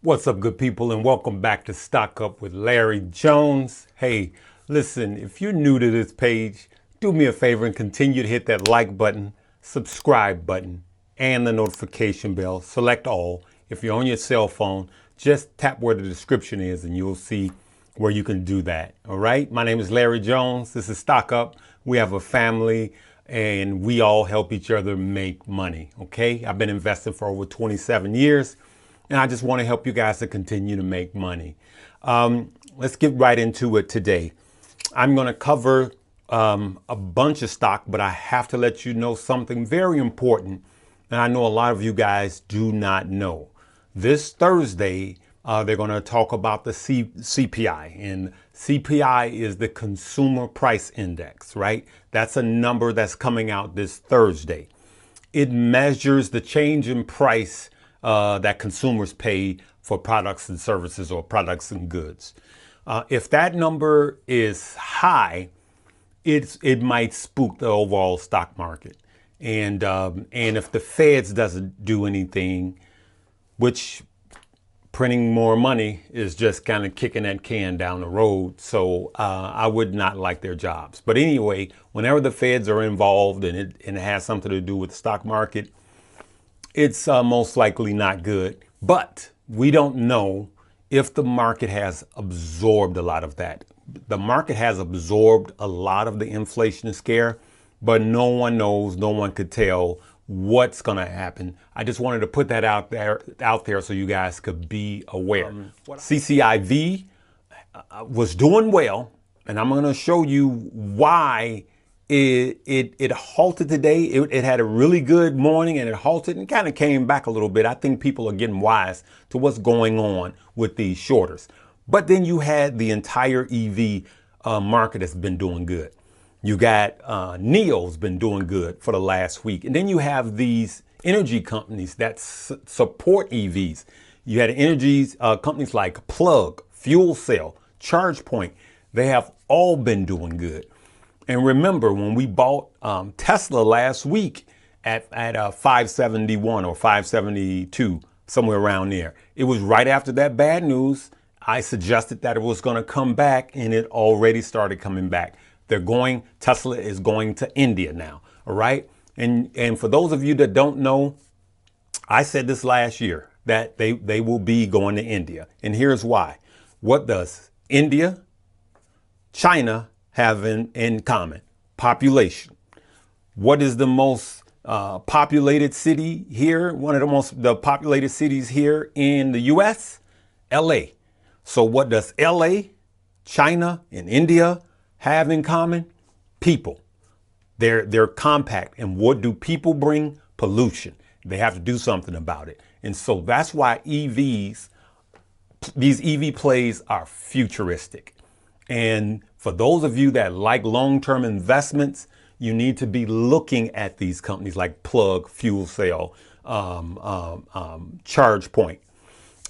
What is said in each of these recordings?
What's up, good people, and welcome back to Stock Up with Larry Jones. Hey, listen, if you're new to this page, do me a favor and continue to hit that like button, subscribe button, and the notification bell. Select all. If you're on your cell phone, just tap where the description is and you'll see where you can do that. All right. My name is Larry Jones. This is Stock Up. We have a family and we all help each other make money. OK, I've been investing for over 27 years. And I just want to help you guys to continue to make money. Let's get right into it today. I'm going to cover a bunch of stock, but I have to let you know something very important. And I know a lot of you guys do not know. This Thursday, they're going to talk about the CPI. And CPI is the Consumer Price Index, right? That's a number that's coming out this Thursday. It measures the change in price that consumers pay for products and services or products and goods. If that number is high, it might spook the overall stock market. And if the Feds doesn't do anything, which printing more money is just kind of kicking that can down the road. So I would not like their jobs. But anyway, whenever the Feds are involved and it has something to do with the stock market, it's most likely not good, but we don't know if the market has absorbed a lot of that. The market has absorbed a lot of the inflation scare, but no one knows, no one could tell what's going to happen. I just wanted to put that out there so you guys could be aware. CCIV was doing well, and I'm going to show you why it halted today. It had a really good morning and it halted and kind of came back a little bit. I think people are getting wise to what's going on with these shorters. But then you had the entire EV market that's been doing good. You got Nio's been doing good for the last week. And then you have these energy companies that support EVs. You had companies like Plug, Fuel Cell, ChargePoint. They have all been doing good. And remember, when we bought Tesla last week at 571 or 572, somewhere around there, it was right after that bad news. I suggested that it was going to come back, and it already started coming back. Tesla is going to India now. All right. And for those of you that don't know, I said this last year that they will be going to India. And here's why. What does India, China have in common? Population. What is the most populated city here? One of the populated cities here in the US? LA. So what does LA, China, and India have in common? People. They're compact. And what do people bring? Pollution. They have to do something about it. And so that's why these EV plays are futuristic. And for those of you that like long-term investments, you need to be looking at these companies like Plug, Fuel Cell, ChargePoint.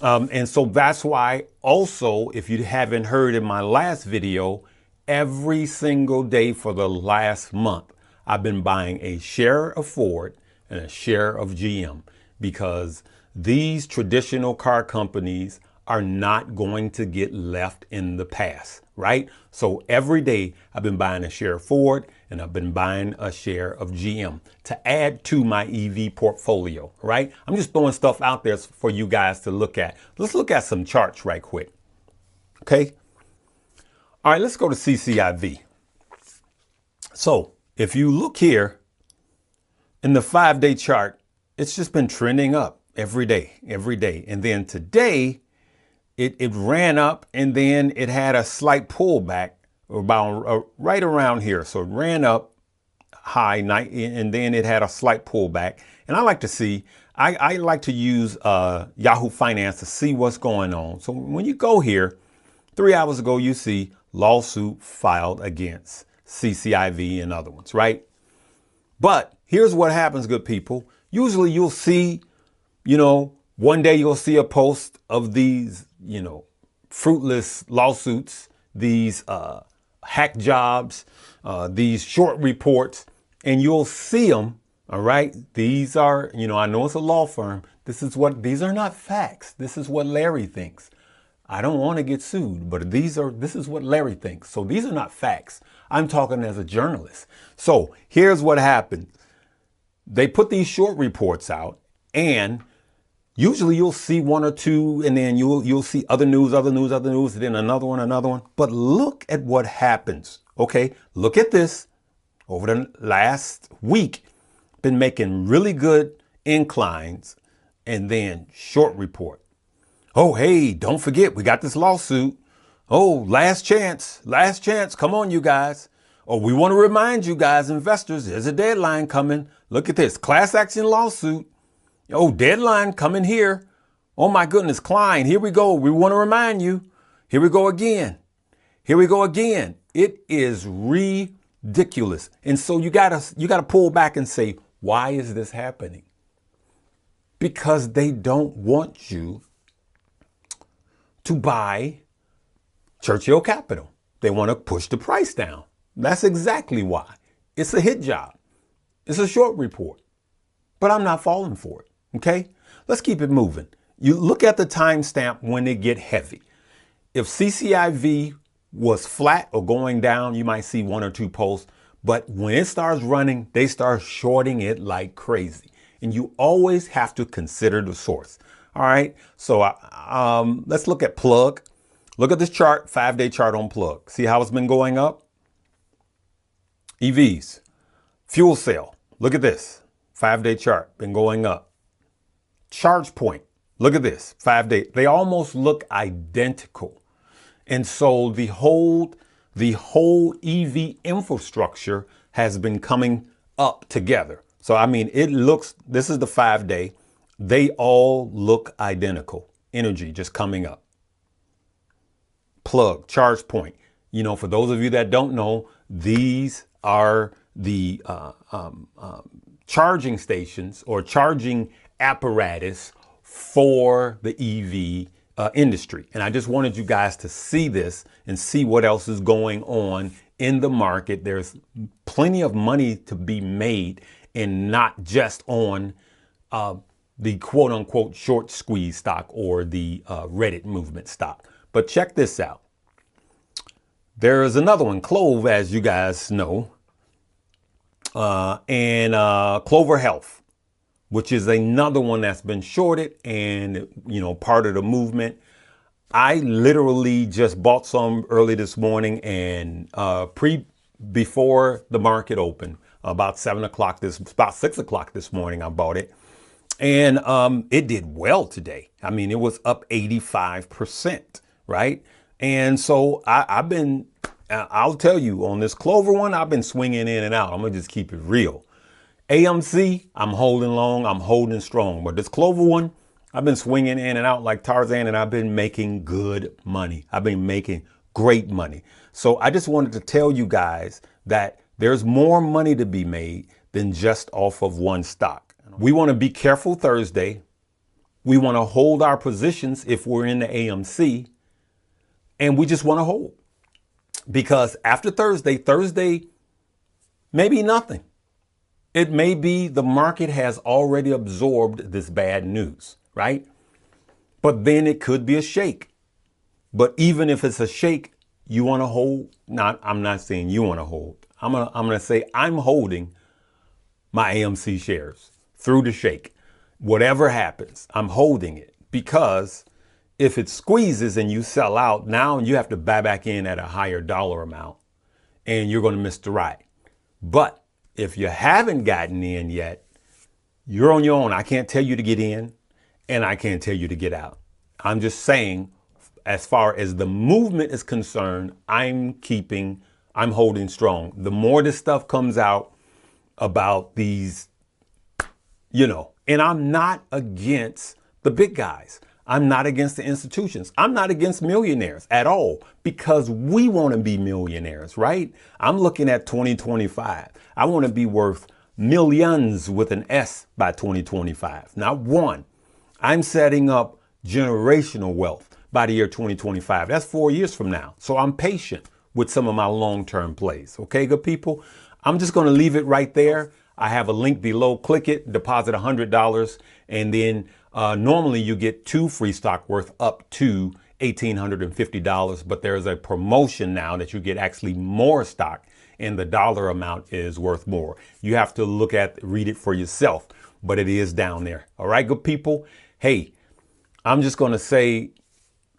And so that's why also, if you haven't heard in my last video, every single day for the last month, I've been buying a share of Ford and a share of GM because these traditional car companies are not going to get left in the past, right? So every day I've been buying a share of Ford and I've been buying a share of GM to add to my EV portfolio, right? I'm just throwing stuff out there for you guys to look at. Let's look at some charts right quick. Okay. All right, let's go to CCIV. So if you look here in the 5-day chart, it's just been trending up every day. And then today, it ran up and then it had a slight pullback about right around here. So it ran up high night and then it had a slight pullback. And I like to use Yahoo Finance to see what's going on. So when you go here, 3 hours ago, you see lawsuit filed against CCIV and other ones, right? But here's what happens, good people. Usually you'll see, one day you'll see a post of these, fruitless lawsuits, these hack jobs, these short reports, and you'll see them. All right. These are, I know it's a law firm. These are not facts. This is what Larry thinks. I don't want to get sued, but this is what Larry thinks. So these are not facts. I'm talking as a journalist. So here's what happened. They put these short reports out, and usually you'll see one or two, and then you'll see other news, and then another one. But look at what happens. Okay, look at this. Over the last week, been making really good inclines, and then short report. Oh, hey, don't forget, we got this lawsuit. Oh, last chance. Come on, you guys. Oh, we want to remind you guys, investors, there's a deadline coming. Look at this, class action lawsuit. Oh, deadline coming here. Oh my goodness, Klein, here we go. We want to remind you. Here we go again. It is ridiculous. And so you gotta pull back and say, why is this happening? Because they don't want you to buy Churchill Capital. They want to push the price down. That's exactly why. It's a hit job. It's a short report. But I'm not falling for it. Okay? Let's keep it moving. You look at the timestamp when they get heavy. If CCIV was flat or going down, you might see one or two posts. But when it starts running, they start shorting it like crazy. And you always have to consider the source. All right. So let's look at Plug. Look at this chart, 5-day chart on Plug. See how it's been going up? EVs, fuel cell. Look at this 5-day chart, been going up. Charge point. Look at this 5-day. They almost look identical. And so the whole EV infrastructure has been coming up together. So, I mean, this is the 5-day. They all look identical. Energy just coming up. Plug, charge point. You know, for those of you that don't know, these are the charging stations or charging apparatus for the EV industry. And I just wanted you guys to see this and see what else is going on in the market. There's plenty of money to be made, and not just on the quote unquote short squeeze stock or the Reddit movement stock. But check this out. There is another one, Clove, as you guys know, and Clover Health, which is another one that's been shorted and, you know, part of the movement. I literally just bought some early this morning and before the market opened, about 6 o'clock this morning, I bought it. And it did well today. I mean, it was up 85%, right? And so I'll tell you, on this Clover one, I've been swinging in and out. I'm going to just keep it real. AMC, I'm holding long, I'm holding strong. But this Clover one, I've been swinging in and out like Tarzan, and I've been making good money. I've been making great money. So I just wanted to tell you guys that there's more money to be made than just off of one stock. We want to be careful Thursday. We want to hold our positions if we're in the AMC, and we just want to hold. Because after Thursday may be nothing. It may be the market has already absorbed this bad news, right? But then it could be a shake. But even if it's a shake, you want to hold. I'm not saying you want to hold. I'm gonna say I'm holding my AMC shares through the shake. Whatever happens, I'm holding it, because if it squeezes and you sell out, now you have to buy back in at a higher dollar amount and you're going to miss the ride. But if you haven't gotten in yet, you're on your own. I can't tell you to get in and I can't tell you to get out. I'm just saying, as far as the movement is concerned, I'm holding strong. The more this stuff comes out about these, and I'm not against the big guys. I'm not against the institutions. I'm not against millionaires at all, because we want to be millionaires, right? I'm looking at 2025. I want to be worth millions with an S by 2025, not one. I'm setting up generational wealth by the year 2025. That's 4 years from now. So I'm patient with some of my long-term plays. Okay, good people? I'm just going to leave it right there. I have a link below. Click it, deposit $100, and then Normally you get 2 free stock worth up to $1,850, but there's a promotion now that you get actually more stock and the dollar amount is worth more. You have to read it for yourself, but it is down there. All right, good people. Hey, I'm just going to say,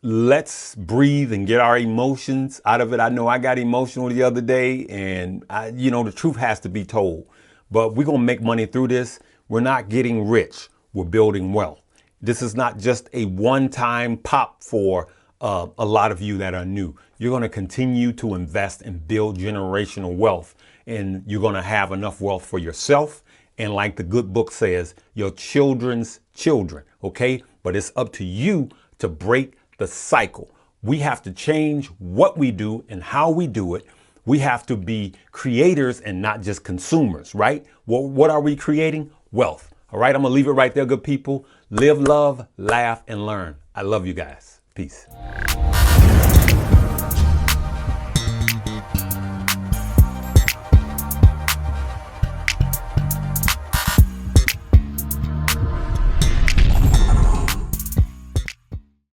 let's breathe and get our emotions out of it. I know I got emotional the other day, and the truth has to be told, but we're going to make money through this. We're not getting rich. We're building wealth. This is not just a one-time pop for a lot of you that are new. You're going to continue to invest and build generational wealth, and you're going to have enough wealth for yourself. And like the good book says, your children's children. Okay. But it's up to you to break the cycle. We have to change what we do and how we do it. We have to be creators and not just consumers, right? Well, what are we creating? Wealth. All right. I'm going to leave it right there, good people. Live, love, laugh, and learn. I love you guys. Peace.